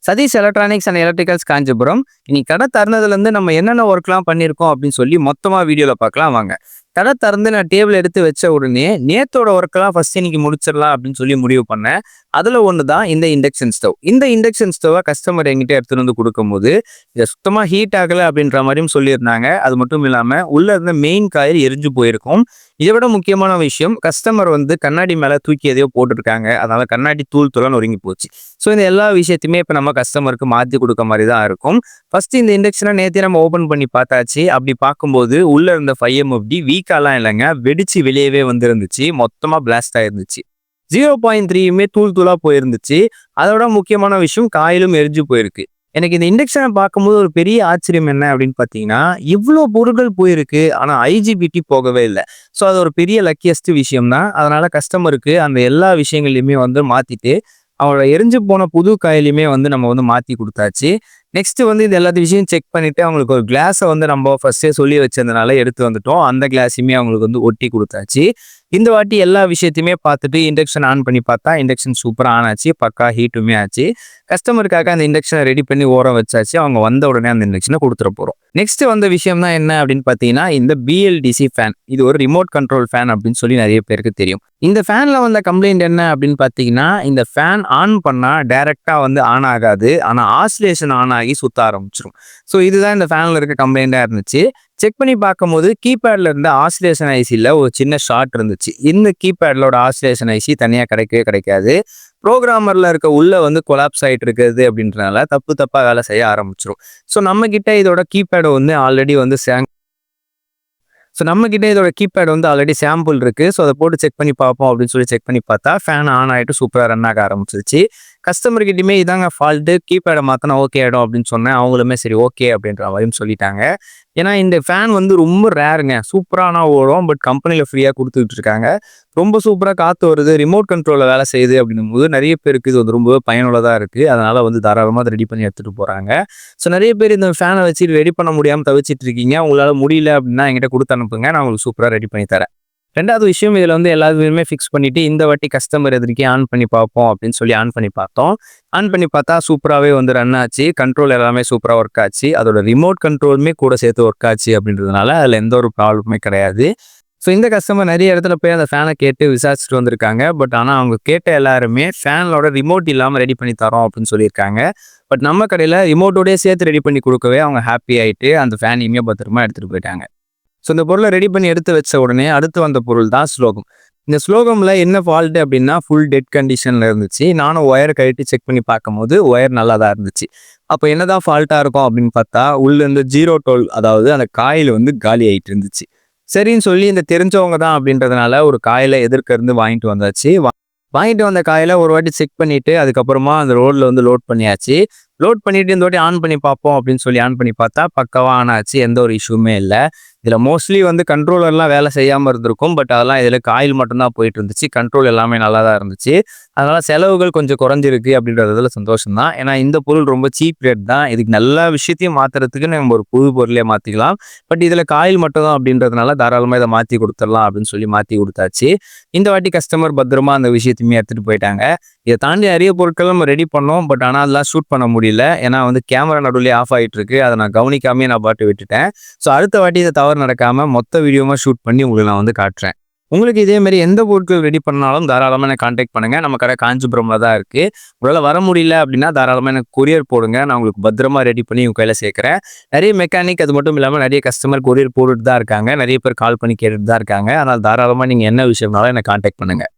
Satish electronics and electricals Kanchipuram. இன்னைக்கு கடை திறந்ததுலேருந்து நம்ம என்னென்ன ஒர்க்லாம் பண்ணியிருக்கோம் அப்படின்னு சொல்லி மொத்தமாக வீடியோவில் பார்க்கலாம் வாங்க. கடை திறந்து நான் டேபிள் எடுத்து வச்ச உடனே நேத்தோட ஒர்க்கெல்லாம் ஃபர்ஸ்ட் இன்னைக்கு முடிச்சிடலாம் அப்படின்னு சொல்லி முடிவு பண்ணேன். அதில் ஒன்று தான் இந்த இண்டக்ஷன் ஸ்டவ். இந்த இண்டக்ஷன் ஸ்டவ்வை கஸ்டமர் எங்கிட்ட எடுத்துகிட்டு வந்து கொடுக்கும்போது இதை சுத்தமாக ஹீட் ஆகலை அப்படின்ற மாதிரியும் சொல்லியிருந்தாங்க. அது மட்டும் இல்லாமல் உள்ளே இருந்த மெயின் காயில் எரிஞ்சு போயிருக்கும். இதை விட முக்கியமான விஷயம், கஸ்டமர் கண்ணாடி மேலே தூக்கி எதையோ போட்டுருக்காங்க. அதனால கண்ணாடி தூள் நொறுங்கி போச்சு. ஸோ இந்த எல்லா விஷயத்தையுமே இப்போ நம்ம கஸ்டமருக்கு மாற்றி கொடுக்க மாதிரி தான் இருக்கும். ஃபர்ஸ்ட் இந்த இண்டக்ஷனை நேற்றே நம்ம ஓப்பன் பண்ணி பார்த்தாச்சு. அப்படி பார்க்கும்போது உள்ள இருந்த 5 MFD வீக்காலாம் இல்லைங்க, வெடிச்சு வெளியவே இருந்துச்சு. மொத்தமாக பிளாஸ்ட் ஆயிருந்துச்சு. 0.3யுமே தூளாக போயிருந்துச்சு. அதோட முக்கியமான விஷயம், காயிலும் எரிஞ்சு போயிருக்கு. எனக்கு இந்த இண்டக்ஷனை பார்க்கும்போது ஒரு பெரிய ஆச்சரியம் என்ன அப்படின்னு பார்த்தீங்கன்னா, இவ்வளோ பொருட்கள் போயிருக்கு, ஆனால் IGBT போகவே இல்லை. ஸோ அது ஒரு பெரிய லக்கியஸ்ட் விஷயம் தான். அதனால கஸ்டமருக்கு அந்த எல்லா விஷயங்களையுமே மாற்றிட்டு அவங்களோட எரிஞ்சு போன புது காயிலையுமே நம்ம மாற்றி கொடுத்தாச்சு. நெக்ஸ்ட் இது எல்லா விஷயம் செக் பண்ணிட்டு அவங்களுக்கு ஒரு கிளாஸை நம்ம ஃபர்ஸ்டே சொல்லி வச்சதுனால எடுத்து வந்துட்டோம். அந்த கிளாஸையுமே அவங்களுக்கு ஒட்டி கொடுத்தாச்சு. இந்த வாட்டி எல்லா விஷயத்தையுமே பார்த்துட்டு இண்டக்ஷன் ஆன் பண்ணி பார்த்தா இண்டக்ஷன் சூப்பராக ஆன் ஆச்சு. பக்கா ஹீட்டுமே ஆச்சு. கஸ்டமருக்காக அந்த இண்டக்ஷனை ரெடி பண்ணி ஓரம் வச்சாச்சு. அவங்க வந்த உடனே அந்த இண்டக்ஷனை கொடுத்துட போகிறோம். நெக்ஸ்ட் விஷயம் தான் என்ன அப்படின்னு பார்த்தீங்கன்னா, இந்த BLDC ஃபேன். இது ஒரு ரிமோட் கண்ட்ரோல் ஃபேன் அப்படின்னு சொல்லி நிறைய பேருக்கு தெரியும். இந்த ஃபேனில் வந்த கம்ப்ளைண்ட் என்ன அப்படின்னு பார்த்தீங்கன்னா, இந்த ஃபேன் ஆன் பண்ணால் டைரெக்டாக ஆன் ஆகாது, ஆனால் ஆசிலேஷன் ஆன் ஆகி சுத்த ஆரம்பிச்சிடும். ஸோ இதுதான் இந்த ஃபேனில் இருக்க கம்ப்ளைண்ட்டாக இருந்துச்சு. செக் பண்ணி பார்க்கும்போது கீபேடில் இருந்த ஆசிலேஷன் ஐசியில் ஒரு சின்ன ஷார்ட் இருந்துச்சு. இந்த கீபேட்லோட ஆசிலேஷன் ஐசி தனியாக கிடைக்காது. ப்ரோக்ராமரில் இருக்க உள்ள கொலாப்ஸ் ஆகிட்டு இருக்குது அப்படின்றனால தப்பாக வேலை செய்ய ஆரம்பிச்சிடும். ஸோ நம்மக்கிட்ட இதோட கீபேடு ஆல்ரெடி இதோட கீபேட் ஆல்ரெடி சாம்பிள் இருக்குது. ஸோ அதை போட்டு செக் பண்ணி பார்ப்போம் அப்படின்னு சொல்லி செக் பண்ணி பார்த்தா ஃபேன் ஆன் ஆகிட்டு சூப்பராக ரன் ஆக ஆரம்பிச்சிருச்சு. கஸ்டமர்கிட்டையுமே இதாங்க ஃபால்ட்டு, கீபேடை மாற்றினா ஓகே ஆகிடும் அப்படின்னு சொன்னேன். அவங்களுமே சரி ஓகே அப்படின்ற மாதிரியும் சொல்லிட்டாங்க. ஏன்னா இந்த ஃபேன் ரொம்ப ரேருங்க, சூப்பரான ஓடும். பட் கம்பெனியில் ஃப்ரீயாக கொடுத்துக்கிட்டு இருக்காங்க. ரொம்ப சூப்பராக காற்று வருது, ரிமோட் கண்ட்ரோலில் வேலை செய்யுது அப்படின்னும் போது நிறைய பேருக்கு இது ரொம்ப பயனுள்ளதாக இருக்குது. அதனால் தாராளமாக அதை ரெடி பண்ணி எடுத்துகிட்டு போகிறாங்க. ஸோ நிறைய பேர் இந்த ஃபேனை வச்சு ரெடி பண்ண முடியாமல் தவிச்சிட்டு இருக்கீங்க. உங்களால் முடியல அப்படின்னா என்கிட்ட கொடுத்து அனுப்புங்க, நான் உங்களுக்கு சூப்பராக ரெடி பண்ணி தரேன். ரெண்டாவது விஷயம், இதில் எல்லாத்துமே ஃபிக்ஸ் பண்ணிவிட்டு இந்த வாட்டி கஸ்டமர் எதிர்க்கே ஆன் பண்ணி பார்ப்போம் அப்படின்னு சொல்லி ஆன் பண்ணி பார்த்தோம். ஆன் பண்ணி பார்த்தா சூப்பராகவே ரன் ஆச்சு. கண்ட்ரோல் எல்லாமே சூப்பராக ஒர்க் ஆச்சு. அதோட ரிமோட் கண்ட்ரோலுமே கூட சேர்த்து ஒர்க் ஆச்சு அப்படின்றதுனால அதில் எந்த ஒரு ப்ராப்ளமே கிடையாது. ஸோ இந்த கஸ்டமர் நிறைய இடத்துல போய் அந்த ஃபேனை கேட்டு விசாரிச்சுட்டு வந்திருக்காங்க. பட் ஆனால் அவங்க கேட்ட எல்லாருமே ஃபேனோட ரிமோட் இல்லாமல் ரெடி பண்ணி தரோம் அப்படின்னு சொல்லியிருக்காங்க. பட் நம்ம கடையில் ரிமோட்டோடய சேர்த்து ரெடி பண்ணி கொடுக்கவே அவங்க ஹாப்பி ஆகிட்டு அந்த ஃபேனையுமே பத்திரமா எடுத்துகிட்டு போயிட்டாங்க. ஸோ இந்த பொருளை ரெடி பண்ணி எடுத்து வச்ச உடனே அடுத்து வந்த பொருள் தான் ஸ்லோகம். இந்த ஸ்லோகமில் என்ன ஃபால்ட்டு அப்படின்னா, ஃபுல் டெட் கண்டிஷனில் இருந்துச்சு. நானும் ஒயர் கழட்டி செக் பண்ணி பார்க்கும்போது ஒயர் நல்லா தான் இருந்துச்சு. அப்போ என்னதான் ஃபால்ட்டாக இருக்கும் அப்படின்னு பார்த்தா, உள்ளேருந்து 012, அதாவது அந்த காயில் காலி ஆகிட்டு இருந்துச்சு. சரின்னு சொல்லி இந்த தெரிஞ்சவங்க தான் அப்படின்றதுனால ஒரு காயிலை எதிர்க்க இருந்து வாங்கிட்டு வந்தாச்சு. வாங்கிட்டு வந்த காயில ஒரு வாட்டி செக் பண்ணிவிட்டு அதுக்கப்புறமா அந்த ரோடில் லோட் பண்ணியாச்சு. லோட் பண்ணிவிட்டு இந்த வாட்டி ஆன் பண்ணி பார்ப்போம் அப்படின்னு சொல்லி ஆன் பண்ணி பார்த்தா பக்காவாக ஆன் ஆச்சு. எந்த ஒரு இஷ்யூமே இல்லை. இதில் மோஸ்ட்லி கண்ட்ரோலர்லாம் வேலை செய்யாமல் இருந்திருக்கும். பட் அதெல்லாம் இதில் காயில் மட்டும்தான் போயிட்டு இருந்துச்சு. கண்ட்ரோல் எல்லாமே நல்லா தான் இருந்துச்சு. அதனால் செலவுகள் கொஞ்சம் குறைஞ்சிருக்கு அப்படின்றதுல சந்தோஷம் தான். ஏன்னா இந்த பொருள் ரொம்ப சீப் ரேட் தான். இதுக்கு நல்ல விஷயத்தையும் மாற்றுறதுக்கு நம்ம ஒரு புது பொருளே மாற்றிக்கலாம். பட் இதில் காயில் மட்டும் தான் அப்படின்றதுனால தாராளமாக இதை மாற்றி கொடுத்துடலாம் அப்படின்னு சொல்லி மாற்றி கொடுத்தாச்சு. இந்த வாட்டி கஸ்டமர் பத்திரமா அந்த விஷயத்தையுமே எடுத்துகிட்டு போயிட்டாங்க. இதை தாண்டி நிறைய பொருட்கள் நம்ம ரெடி பண்ணோம். பட் ஆனால் அதெல்லாம் ஷூட் பண்ண முடியல. ஏன்னா கேமரா நடுவிலே ஆஃப் ஆகிட்டு இருக்கு. அதை நான் கவனிக்காமே நான் பாட்டு விட்டுட்டேன். ஸோ அடுத்த வாட்டி இதை தவறு நடக்காமல் மொத்த வீடியோமாக ஷூட் பண்ணி உங்களுக்கு நான் காட்டுறேன். உங்களுக்கு இதே மாதிரி எந்த பொருட்கள் ரெடி பண்ணாலும் தாராளமாக எனக்கு கான்டாக்ட் பண்ணுங்கள். நம்ம கடை காஞ்சிபுரமில் தான் இருக்குது. உங்களால் வர முடியல அப்படின்னா தாராளமாக எனக்கு கொரியர் போடுங்க. நான் உங்களுக்கு பத்திரமா ரெடி பண்ணி உங்கள் கையில் சேர்க்குறேன். நிறைய மெக்கானிக் அது மட்டும் இல்லாமல் நிறைய கஸ்டமர் கொரியர் போட்டுட்டு தான் இருக்காங்க. நிறைய பேர் கால் பண்ணி கேட்டுட்டு தான் இருக்காங்க. அதனால் தாராளமாக நீங்கள் என்ன விஷயம்னாலும் எனக்கு கான்டாக்ட் பண்ணுங்கள்.